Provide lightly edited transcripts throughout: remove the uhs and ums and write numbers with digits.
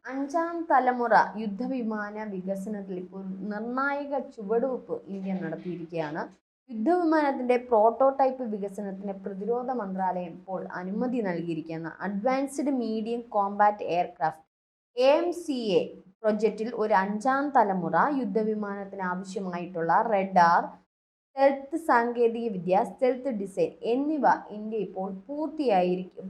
അഞ്ചാം തലമുറ യുദ്ധവിമാന വികസനത്തിൽ ഇപ്പോൾ നിർണായക ചുവടുവെപ്പ് ഇന്ത്യ നടത്തിയിരിക്കുകയാണ്. യുദ്ധവിമാനത്തിന്റെ പ്രോട്ടോടൈപ്പ് വികസനത്തിന് പ്രതിരോധ മന്ത്രാലയം ഇപ്പോൾ അനുമതി നൽകിയിരിക്കുകയാണ്. Advanced medium Kombat aircraft AMCA പ്രൊജക്റ്റിൽ ഒരു അഞ്ചാം തലമുറ യുദ്ധവിമാനത്തിന് ആവശ്യമായിട്ടുള്ള റഡാർ, സ്റ്റെൽത്ത് സാങ്കേതിക വിദ്യ, സ്റ്റെൽത്ത് ഡിസൈൻ എന്നിവ ഇന്ത്യ ഇപ്പോൾ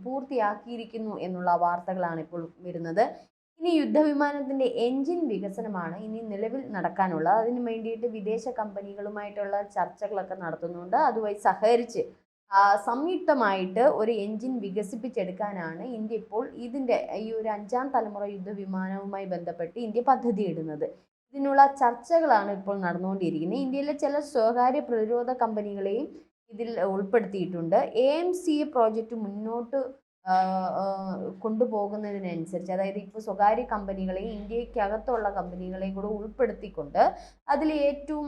പൂർത്തിയാക്കിയിരിക്കുന്നു എന്നുള്ള വാർത്തകളാണ് ഇപ്പോൾ വരുന്നത്. ഇനി യുദ്ധവിമാനത്തിന്റെ എഞ്ചിൻ വികസനമാണ് ഇനി നിലവിൽ നടക്കാനുള്ളത്. അതിന് വേണ്ടിയിട്ട് വിദേശ കമ്പനികളുമായിട്ടുള്ള ചർച്ചകളൊക്കെ നടത്തുന്നുണ്ട്. അതുമായി സഹകരിച്ച് സംയുക്തമായിട്ട് ഒരു എഞ്ചിൻ വികസിപ്പിച്ചെടുക്കാനാണ് ഇന്ത്യ ഇപ്പോൾ ഈ ഒരു അഞ്ചാം തലമുറ യുദ്ധവിമാനവുമായി ബന്ധപ്പെട്ട് ഇന്ത്യ പദ്ധതിയിടുന്നത്. ഇതിനുള്ള ചർച്ചകളാണ് ഇപ്പോൾ നടന്നുകൊണ്ടിരിക്കുന്നത്. ഇന്ത്യയിലെ ചില സ്വകാര്യ പ്രതിരോധ കമ്പനികളെയും ഇതിൽ ഉൾപ്പെടുത്തിയിട്ടുണ്ട്. AMCA പ്രോജക്റ്റ് മുന്നോട്ട് കൊണ്ടുപോകുന്നതിനനുസരിച്ച്, അതായത് ഇപ്പോൾ സ്വകാര്യ കമ്പനികളെയും ഇന്ത്യക്കകത്തുള്ള കമ്പനികളെയും കൂടെ ഉൾപ്പെടുത്തിക്കൊണ്ട് അതിൽ ഏറ്റവും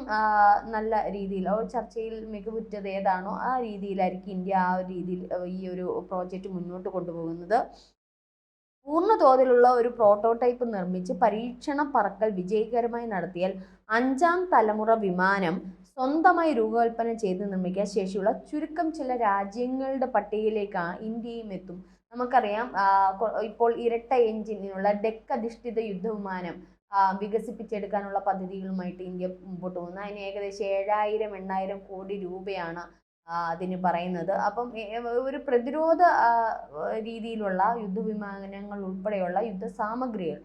നല്ല രീതിയിൽ ചർച്ചയിൽ മികവുറ്റത് ഏതാണോ ആ രീതിയിലായിരിക്കും ഇന്ത്യ ആ ഒരു രീതിയിൽ ഈ ഒരു പ്രോജക്റ്റ് മുന്നോട്ട് കൊണ്ടുപോകുന്നത്. പൂർണ്ണ തോതിലുള്ള ഒരു പ്രോട്ടോടൈപ്പ് നിർമ്മിച്ച് പരീക്ഷണ പറക്കൽ വിജയകരമായി നടത്തിയാൽ അഞ്ചാം തലമുറ വിമാനം സ്വന്തമായി രൂപകൽപ്പന ചെയ്ത് നിർമ്മിക്കാൻ ശേഷിയുള്ള ചുരുക്കം ചില രാജ്യങ്ങളുടെ പട്ടികയിലേക്കാണ് ഇന്ത്യയും എത്തും. നമുക്കറിയാം, ഇപ്പോൾ ഇരട്ട എഞ്ചിനുള്ള ഡെക്ക് അധിഷ്ഠിത യുദ്ധവിമാനം വികസിപ്പിച്ചെടുക്കാനുള്ള പദ്ധതികളുമായിട്ട് ഇന്ത്യ മുമ്പോട്ട് പോകുന്നു. അതിന് ഏകദേശം 7,000-8,000 കോടി രൂപയാണ് അതിന് പറയുന്നത്. അപ്പം ഒരു പ്രതിരോധ രീതിയിലുള്ള യുദ്ധവിമാനങ്ങൾ ഉൾപ്പെടെയുള്ള യുദ്ധസാമഗ്രികൾ,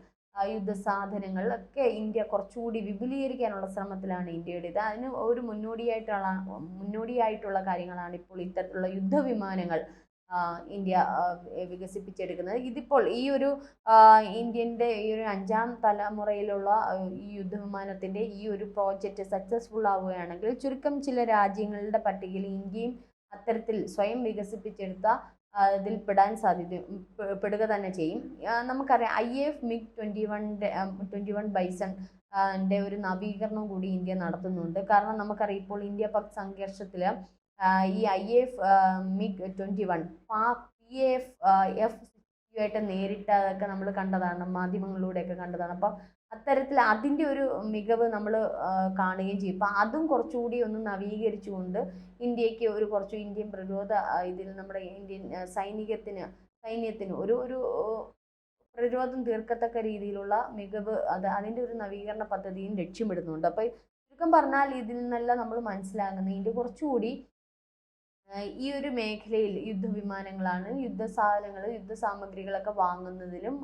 യുദ്ധസാധനങ്ങൾ ഒക്കെ ഇന്ത്യ കുറച്ചുകൂടി വിപുലീകരിക്കാനുള്ള ശ്രമത്തിലാണ് ഇന്ത്യയുടേത്. അതിന് ഒരു മുന്നോടിയായിട്ടുള്ള കാര്യങ്ങളാണ് ഇപ്പോൾ ഇത്തരത്തിലുള്ള യുദ്ധവിമാനങ്ങൾ ഇന്ത്യ വികസിപ്പിച്ചെടുക്കുന്നത്. ഇതിപ്പോൾ ഈ ഒരു ഇന്ത്യൻ്റെ ഈ ഒരു അഞ്ചാം തലമുറയിലുള്ള ഈ യുദ്ധവിമാനത്തിൻ്റെ ഈ ഒരു പ്രോജക്റ്റ് സക്സസ്ഫുൾ ആവുകയാണെങ്കിൽ ചുരുക്കം ചില രാജ്യങ്ങളുടെ പട്ടികയിൽ ഇന്ത്യയും അത്തരത്തിൽ സ്വയം വികസിപ്പിച്ചെടുത്ത ഇതിൽ പെടുക തന്നെ ചെയ്യും. നമുക്കറിയാം, IAF MiG-21 ബൈസൺ ഒരു നവീകരണം കൂടി ഇന്ത്യ നടത്തുന്നുണ്ട്. കാരണം നമുക്കറിയാം, ഇപ്പോൾ ഇന്ത്യ പാക് സംഘർഷത്തിൽ ഈ IAF MiG-21 PAF-F-60 നേരിട്ടതൊക്കെ നമ്മൾ കണ്ടതാണ്, മാധ്യമങ്ങളിലൂടെയൊക്കെ കണ്ടതാണ്. അപ്പം അത്തരത്തിൽ അതിൻ്റെ ഒരു മികവ് നമ്മൾ കാണുകയും ചെയ്യും. അപ്പം അതും കുറച്ചുകൂടി ഒന്ന് നവീകരിച്ചുകൊണ്ട് ഇന്ത്യക്ക് കുറച്ച് ഇന്ത്യൻ പ്രതിരോധ ഇതിൽ നമ്മുടെ ഇന്ത്യൻ സൈന്യത്തിന് ഒരു പ്രതിരോധം തീർക്കത്തക്ക രീതിയിലുള്ള മികവ് അതിൻ്റെ ഒരു നവീകരണ പദ്ധതിയും ലക്ഷ്യമിടുന്നുണ്ട്. അപ്പോൾ ചുരുക്കം പറഞ്ഞാൽ ഇതിൽ നിന്നെല്ലാം നമ്മൾ മനസ്സിലാകുന്നത് ഇന്ത്യ കുറച്ചുകൂടി ഈ ഒരു മേഖലയിൽ യുദ്ധവിമാനങ്ങളാണ്, യുദ്ധസാധനങ്ങൾ, യുദ്ധസാമഗ്രികളൊക്കെ വാങ്ങുന്നതിലും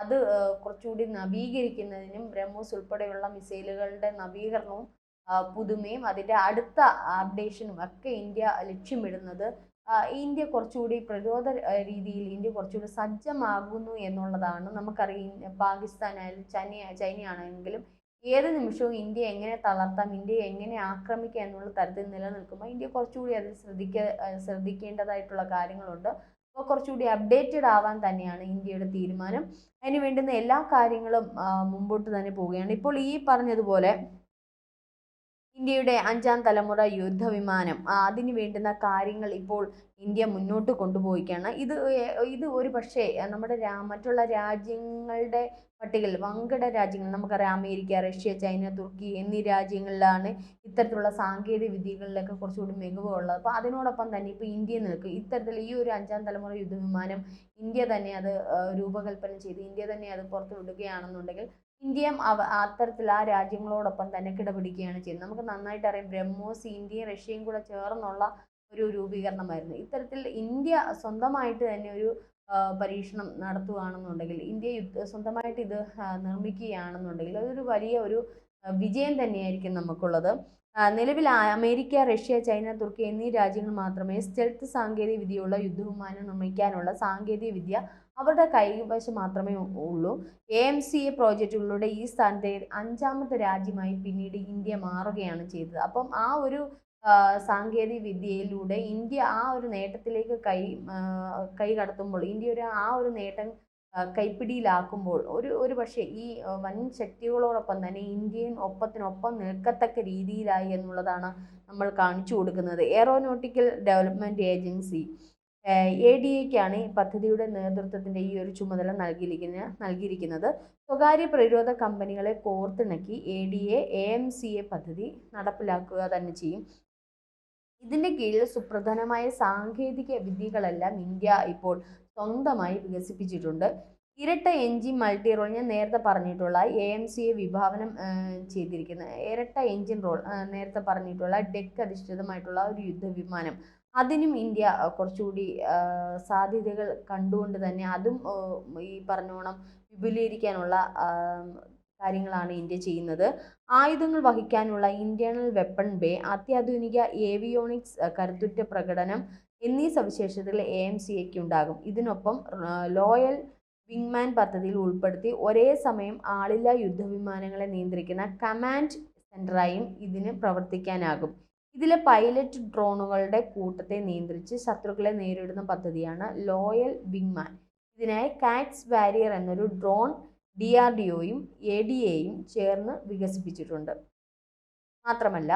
അത് കുറച്ചുകൂടി നവീകരിക്കുന്നതിനും ബ്രഹ്മോസ് ഉൾപ്പെടെയുള്ള മിസൈലുകളുടെ നവീകരണവും പുതുമയും അതിൻ്റെ അടുത്ത അപ്ഡേഷനും ഒക്കെ ഇന്ത്യ ലക്ഷ്യമിടുന്നത് ഇന്ത്യ കുറച്ചുകൂടി പ്രതിരോധ രീതിയിൽ ഇന്ത്യ കുറച്ചുകൂടി സജ്ജമാകുന്നു എന്നുള്ളതാണ്. നമുക്കറിയാം, പാകിസ്ഥാനായാലും ചൈനയാണെങ്കിലും ഏത് നിമിഷവും ഇന്ത്യ എങ്ങനെ തളർത്താം, ഇന്ത്യയെ എങ്ങനെ ആക്രമിക്കാം എന്നുള്ള തരത്തിൽ നിലനിൽക്കുമ്പോൾ ഇന്ത്യ കുറച്ചുകൂടി അതിൽ ശ്രദ്ധിക്കേണ്ടതായിട്ടുള്ള കാര്യങ്ങളുണ്ട്. അപ്പോൾ കുറച്ചുകൂടി അപ്ഡേറ്റഡ് ആവാൻ തന്നെയാണ് ഇന്ത്യയുടെ തീരുമാനം. അതിന് വേണ്ടുന്ന എല്ലാ കാര്യങ്ങളും മുമ്പോട്ട് തന്നെ പോവുകയാണ്. ഇപ്പോൾ ഈ പറഞ്ഞതുപോലെ ഇന്ത്യയുടെ അഞ്ചാം തലമുറ യുദ്ധവിമാനം അതിന് വേണ്ടുന്ന കാര്യങ്ങൾ ഇപ്പോൾ ഇന്ത്യ മുന്നോട്ട് കൊണ്ടുപോയിക്കാണ്. ഇത് ഒരു പക്ഷേ നമ്മുടെ മറ്റുള്ള രാജ്യങ്ങളുടെ പട്ടികയിൽ വൻകിട രാജ്യങ്ങൾ, നമുക്കറിയാം അമേരിക്ക, റഷ്യ, ചൈന, തുർക്കി എന്നീ രാജ്യങ്ങളിലാണ് ഇത്തരത്തിലുള്ള സാങ്കേതിക വിദ്യകളിലൊക്കെ കുറച്ചുകൂടി മികവുള്ളത്. അപ്പോൾ അതിനോടൊപ്പം തന്നെ ഇപ്പോൾ ഇന്ത്യ നിൽക്കും. ഇത്തരത്തിൽ ഈ ഒരു അഞ്ചാം തലമുറ യുദ്ധവിമാനം ഇന്ത്യ തന്നെ അത് രൂപകൽപ്പന ചെയ്ത് ഇന്ത്യ തന്നെ അത് പുറത്തു വിടുകയാണെന്നുണ്ടെങ്കിൽ ഇന്ത്യയും അത്തരത്തിൽ ആ രാജ്യങ്ങളോടൊപ്പം തന്നെ കിടപിടിക്കുകയാണ് ചെയ്യുന്നത്. നമുക്ക് നന്നായിട്ട് അറിയാം, ബ്രഹ്മോസ് ഇന്ത്യയും റഷ്യയും കൂടെ ചേർന്നുള്ള ഒരു രൂപീകരണമായിരുന്നു. ഇത്തരത്തിൽ ഇന്ത്യ സ്വന്തമായിട്ട് തന്നെ ഒരു പരീക്ഷണം നടത്തുകയാണെന്നുണ്ടെങ്കിൽ, ഇന്ത്യ സ്വന്തമായിട്ട് ഇത് നിർമ്മിക്കുകയാണെന്നുണ്ടെങ്കിൽ അതൊരു വലിയ ഒരു വിജയം തന്നെയായിരിക്കും നമുക്കുള്ളത്. നിലവിൽ അമേരിക്ക, റഷ്യ, ചൈന, തുർക്കി എന്നീ രാജ്യങ്ങൾ മാത്രമേ സ്റ്റെൽത്ത് സാങ്കേതിക വിദ്യയുള്ള യുദ്ധവിമാനം നിർമ്മിക്കാനുള്ള സാങ്കേതിക വിദ്യ അവരുടെ കൈവശം മാത്രമേ ഉള്ളൂ. AMCA പ്രോജക്റ്റുകളുടെ ഈ സ്ഥാനത്തെ അഞ്ചാമത്തെ രാജ്യമായി പിന്നീട് ഇന്ത്യ മാറുകയാണ് ചെയ്തത്. അപ്പം ആ ഒരു സാങ്കേതിക വിദ്യയിലൂടെ ഇന്ത്യ ആ ഒരു നേട്ടത്തിലേക്ക് കൈ കടത്തുമ്പോൾ, ഇന്ത്യ ആ ഒരു നേട്ടം കൈപ്പിടിയിലാക്കുമ്പോൾ ഒരു പക്ഷേ ഈ വൻ ശക്തികളോടൊപ്പം തന്നെ ഇന്ത്യയും ഒപ്പത്തിനൊപ്പം നിൽക്കത്തക്ക രീതിയിലായി എന്നുള്ളതാണ് നമ്മൾ കാണിച്ചു കൊടുക്കുന്നത്. എയറോനോട്ടിക്കൽ ഡെവലപ്മെൻറ്റ് ഏജൻസി ADAയ്ക്കാണ് ഈ പദ്ധതിയുടെ നേതൃത്വത്തിൻ്റെ ഈ ഒരു ചുമതല നൽകിയിരിക്കുന്നത്. സ്വകാര്യ പ്രതിരോധ കമ്പനികളെ കോർത്തിണക്കി ADA AMCA പദ്ധതി നടപ്പിലാക്കുക തന്നെ ചെയ്യും. ഇതിൻ്റെ കീഴിൽ സുപ്രധാനമായ സാങ്കേതിക വിദ്യകളെല്ലാം ഇന്ത്യ ഇപ്പോൾ സ്വന്തമായി വികസിപ്പിച്ചിട്ടുണ്ട്. ഇരട്ട എഞ്ചിൻ മൾട്ടി റോൾ, ഞാൻ നേരത്തെ പറഞ്ഞിട്ടുള്ള AMCA വിഭാവനം ചെയ്തിരിക്കുന്ന ഇരട്ട എഞ്ചിൻ റോൾ, നേരത്തെ പറഞ്ഞിട്ടുള്ള ഡെക്ക് അധിഷ്ഠിതമായിട്ടുള്ള ഒരു യുദ്ധവിമാനം, അതിനും ഇന്ത്യ കുറച്ചുകൂടി സാധ്യതകൾ കണ്ടുകൊണ്ട് തന്നെ അതും ഈ പറഞ്ഞോണം വിപുലീകരിക്കാനുള്ള കാര്യങ്ങളാണ് ഇന്ത്യ ചെയ്യുന്നത്. ആയുധങ്ങൾ വഹിക്കാനുള്ള ഇന്റേണൽ വെപ്പൺ ബേ, അത്യാധുനിക ഏവിയോണിക്സ്, കരുത്തുറ്റ പ്രകടനം എന്നീ സവിശേഷതകൾ AMCAയ്ക്ക് ഉണ്ടാകും. ഇതിനൊപ്പം ലോയൽ വിങ്മാൻ പദ്ധതിയിൽ ഉൾപ്പെടുത്തി ഒരേ സമയം ആളില്ലാ യുദ്ധവിമാനങ്ങളെ നിയന്ത്രിക്കുന്ന കമാൻഡ് സെന്ററായും ഇതിന് പ്രവർത്തിക്കാനാകും. ഇതിലെ പൈലറ്റ് ഡ്രോണുകളുടെ കൂട്ടത്തെ നിയന്ത്രിച്ച് ശത്രുക്കളെ നേരിടുന്ന പദ്ധതിയാണ് ലോയൽ വിങ്മാൻ. ഇതിനായി കാറ്റ്സ് വാരിയർ എന്നൊരു ഡ്രോൺ DRDOയും ADAയും ചേർന്ന് വികസിപ്പിച്ചിട്ടുണ്ട്. മാത്രമല്ല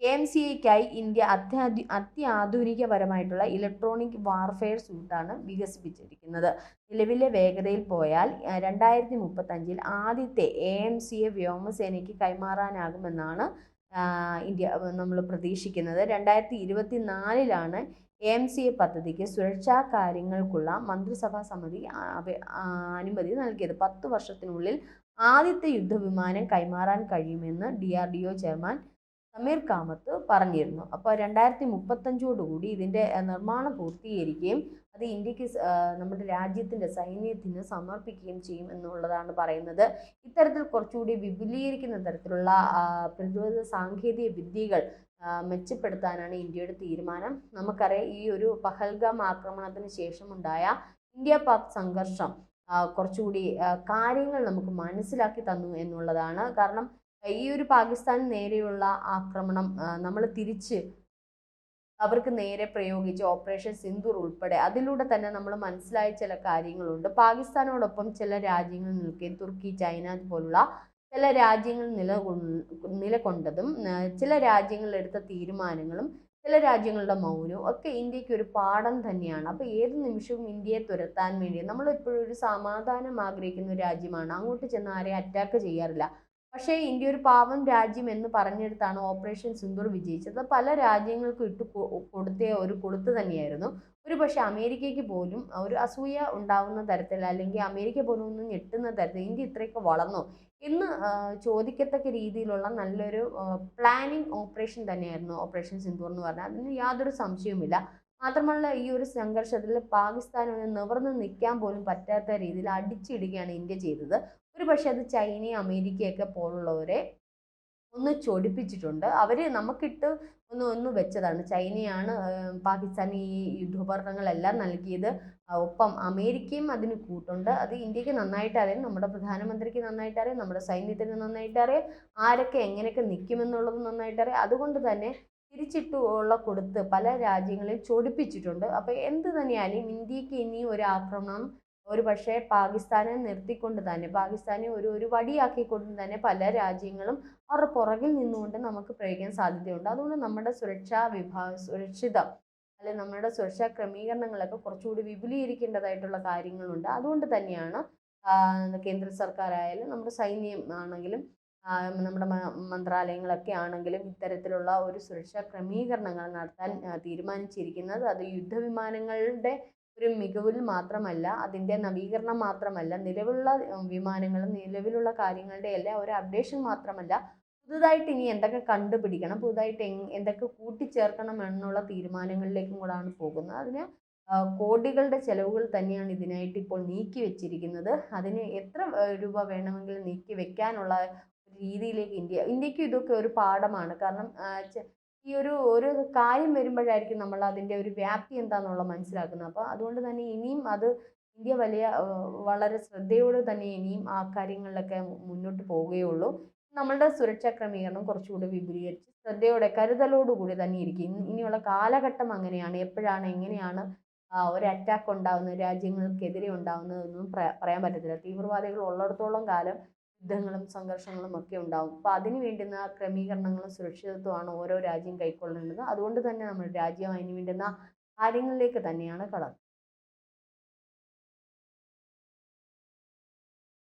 AMCAയ്ക്കായി ഇന്ത്യ അത്യാധുനികപരമായിട്ടുള്ള ഇലക്ട്രോണിക് വാർഫെയർ സ്യൂട്ടാണ് വികസിപ്പിച്ചിരിക്കുന്നത്. നിലവിലെ വേഗതയിൽ പോയാൽ 2035 ആദ്യത്തെ AMCA വ്യോമസേനയ്ക്ക് കൈമാറാനാകുമെന്നാണ് ഇന്ത്യ നമ്മൾ പ്രതീക്ഷിക്കുന്നത്. 2024 AMCA പദ്ധതിക്ക് സുരക്ഷാ കാര്യങ്ങൾക്കുള്ള മന്ത്രിസഭാ സമിതി അനുമതി നൽകിയത്. 10 വർഷത്തിനുള്ളിൽ ആദ്യത്തെ യുദ്ധവിമാനം കൈമാറാൻ കഴിയുമെന്ന് DRDO ചെയർമാൻ സമീർ കാമത്ത് പറഞ്ഞിരുന്നു. അപ്പോൾ 2035 ഇതിൻ്റെ നിർമ്മാണം പൂർത്തീകരിക്കുകയും അത് ഇന്ത്യക്ക് നമ്മുടെ രാജ്യത്തിൻ്റെ സൈന്യത്തിന് സമർപ്പിക്കുകയും ചെയ്യും എന്നുള്ളതാണ് പറയുന്നത്. ഇത്തരത്തിൽ കുറച്ചുകൂടി വിപുലീകരിക്കുന്ന തരത്തിലുള്ള പ്രതിരോധ സാങ്കേതിക വിദ്യകൾ മെച്ചപ്പെടുത്താനാണ് ഇന്ത്യയുടെ തീരുമാനം. നമുക്കറിയാം, ഈ ഒരു പഹൽഗാം ആക്രമണത്തിന് ശേഷമുണ്ടായ ഇന്ത്യ പാക് സംഘർഷം കുറച്ചുകൂടി കാര്യങ്ങൾ നമുക്ക് മനസ്സിലാക്കി തന്നു എന്നുള്ളതാണ്. കാരണം ഈ ഒരു പാകിസ്ഥാന് നേരെയുള്ള ആക്രമണം നമ്മൾ തിരിച്ച് അവർക്ക് നേരെ പ്രയോഗിച്ച ഓപ്പറേഷൻ സിന്ദൂർ ഉൾപ്പെടെ അതിലൂടെ തന്നെ നമ്മൾ മനസ്സിലായ ചില കാര്യങ്ങളുണ്ട്. പാകിസ്ഥാനോടൊപ്പം ചില രാജ്യങ്ങൾ നിൽക്കുകയും തുർക്കി, ചൈന പോലുള്ള ചില രാജ്യങ്ങൾ നിലകൊണ്ടതും ചില രാജ്യങ്ങൾ എടുത്ത തീരുമാനങ്ങളും ചില രാജ്യങ്ങളുടെ മൗനവും ഒക്കെ ഇന്ത്യക്ക് ഒരു പാഠം തന്നെയാണ്. അപ്പോൾ ഏത് നിമിഷവും ഇന്ത്യയെ തുരത്താൻ വേണ്ടി നമ്മൾ എപ്പോഴും ഒരു സമാധാനം ആഗ്രഹിക്കുന്ന ഒരു രാജ്യമാണ്. അങ്ങോട്ട് ചെന്ന് ആരെയും അറ്റാക്ക് ചെയ്യാറില്ല. പക്ഷേ ഇന്ത്യ ഒരു പാവം രാജ്യം എന്ന് പറഞ്ഞെടുത്താണ് ഓപ്പറേഷൻ സിന്ദൂർ വിജയിച്ചത്. പല രാജ്യങ്ങൾക്കും കൊടുത്ത ഒരു കൊടുത്ത് തന്നെയായിരുന്നു. ഒരു പക്ഷേ അമേരിക്കയ്ക്ക് പോലും ഒരു അസൂയ ഉണ്ടാവുന്ന തരത്തിൽ, അല്ലെങ്കിൽ അമേരിക്ക പോലും ഒന്ന് ഞെട്ടുന്ന തരത്തിൽ ഇന്ത്യ ഇത്രയൊക്കെ വളർന്നു എന്ന് ചോദിക്കത്തക്ക രീതിയിലുള്ള നല്ലൊരു പ്ലാനിങ് ഓപ്പറേഷൻ തന്നെയായിരുന്നു ഓപ്പറേഷൻ സിന്ദൂർ എന്ന് പറഞ്ഞാൽ. അതിന് യാതൊരു സംശയവുമില്ല. മാത്രമല്ല, ഈ ഒരു സംഘർഷത്തിൽ പാകിസ്ഥാനൊന്ന് നിവർന്ന് നിൽക്കാൻ പോലും പറ്റാത്ത രീതിയിൽ അടിച്ചിടുകയാണ് ഇന്ത്യ ചെയ്തത്. ഒരു പക്ഷേ അത് ചൈനയും അമേരിക്കയൊക്കെ പോലുള്ളവരെ ഒന്ന് ചൊടിപ്പിച്ചിട്ടുണ്ട്. അവർ നമുക്കിട്ട് ഒന്ന് വെച്ചതാണ്. ചൈനയാണ് പാകിസ്ഥാന് ഈ യുദ്ധോപകരണങ്ങളെല്ലാം നൽകിയത്. ഒപ്പം അമേരിക്കയും അതിന് കൂട്ടുണ്ട്. അത് ഇന്ത്യക്ക് നന്നായിട്ട് അറിയാം, നമ്മുടെ പ്രധാനമന്ത്രിക്ക് നന്നായിട്ട് അറിയാം, നമ്മുടെ സൈന്യത്തിന് നന്നായിട്ട് അറിയാം, ആരൊക്കെ എങ്ങനെയൊക്കെ നിൽക്കുമെന്നുള്ളത് നന്നായിട്ട് അറിയാം. അതുകൊണ്ട് തന്നെ തിരിച്ചിട്ടുള്ള കൊടുത്ത് പല രാജ്യങ്ങളെയും ചൊടിപ്പിച്ചിട്ടുണ്ട്. അപ്പോൾ എന്ത് തന്നെയായാലും ഇന്ത്യക്ക് ഇനി ഒരു ആക്രമണം ഒരു പക്ഷേ പാകിസ്ഥാനെ നിർത്തിക്കൊണ്ട് തന്നെ, പാകിസ്ഥാനെ ഒരു വടിയാക്കിക്കൊണ്ട് തന്നെ പല രാജ്യങ്ങളും അവരുടെ പുറകിൽ നിന്നുകൊണ്ട് നമുക്ക് പ്രയോഗിക്കാൻ സാധ്യതയുണ്ട്. അതുകൊണ്ട് നമ്മുടെ സുരക്ഷിതം അല്ലെങ്കിൽ നമ്മുടെ സുരക്ഷാ ക്രമീകരണങ്ങളൊക്കെ കുറച്ചുകൂടി വിപുലീകരിക്കേണ്ടതായിട്ടുള്ള കാര്യങ്ങളുണ്ട്. അതുകൊണ്ട് തന്നെയാണ് കേന്ദ്ര സർക്കാരായാലും നമ്മുടെ സൈന്യം ആണെങ്കിലും നമ്മുടെ മന്ത്രാലയങ്ങളൊക്കെ ആണെങ്കിലും ഇത്തരത്തിലുള്ള ഒരു സുരക്ഷാ ക്രമീകരണങ്ങൾ നടത്താൻ തീരുമാനിച്ചിരിക്കുന്നത്. അത് യുദ്ധവിമാനങ്ങളുടെ ഒരു മികവിൽ മാത്രമല്ല, അതിൻ്റെ നവീകരണം മാത്രമല്ല, നിലവിലുള്ള വിമാനങ്ങളും നിലവിലുള്ള കാര്യങ്ങളുടെ എല്ലാം ഒരു അപ്ഡേഷൻ മാത്രമല്ല, പുതുതായിട്ട് ഇനി എന്തൊക്കെ കണ്ടുപിടിക്കണം, പുതുതായിട്ട് എന്തൊക്കെ കൂട്ടിച്ചേർക്കണം എന്നുള്ള തീരുമാനങ്ങളിലേക്കും കൂടാണ് പോകുന്നത്. അതിന് കോടികളുടെ ചെലവുകൾ തന്നെയാണ് ഇതിനായിട്ട് ഇപ്പോൾ നീക്കി വെച്ചിരിക്കുന്നത്. അതിന് എത്ര രൂപ വേണമെങ്കിലും നീക്കി വെക്കാനുള്ള രീതിയിലേക്ക് ഇന്ത്യക്ക് ഇതൊക്കെ ഒരു പാഠമാണ്. കാരണം ഈ ഒരു കാര്യം വരുമ്പോഴായിരിക്കും നമ്മൾ അതിൻ്റെ ഒരു വ്യാപ്തി എന്താണെന്നുള്ള മനസ്സിലാക്കുന്നത്. അപ്പോൾ അതുകൊണ്ട് തന്നെ ഇനിയും അത് ഇന്ത്യ വളരെ ശ്രദ്ധയോടെ തന്നെ ഇനിയും ആ കാര്യങ്ങളിലൊക്കെ മുന്നോട്ട് പോവുകയുള്ളൂ. നമ്മളുടെ സുരക്ഷാ ക്രമീകരണം കുറച്ചുകൂടി വിപുലീകരിച്ച് ശ്രദ്ധയോടെ കരുതലോടുകൂടി തന്നെ ഇരിക്കും. ഇനിയുള്ള കാലഘട്ടം അങ്ങനെയാണ്. എപ്പോഴാണ് എങ്ങനെയാണ് ഒരു അറ്റാക്ക് ഉണ്ടാകുന്നത്, രാജ്യങ്ങൾക്കെതിരെ ഉണ്ടാകുന്നതെന്നൊന്നും പറയാൻ പറ്റത്തില്ല. തീവ്രവാദികൾ ഉള്ളിടത്തോളം കാലം യുദ്ധങ്ങളും സംഘർഷങ്ങളും ഒക്കെ ഉണ്ടാകും. അപ്പോൾ അതിന് വേണ്ടുന്ന ക്രമീകരണങ്ങളും സുരക്ഷിതത്വമാണ് ഓരോ രാജ്യം കൈക്കൊള്ളേണ്ടത്. അതുകൊണ്ട് തന്നെ നമ്മുടെ രാജ്യം അതിന് വേണ്ടുന്ന കാര്യങ്ങളിലേക്ക് തന്നെയാണ് കടന്നത്.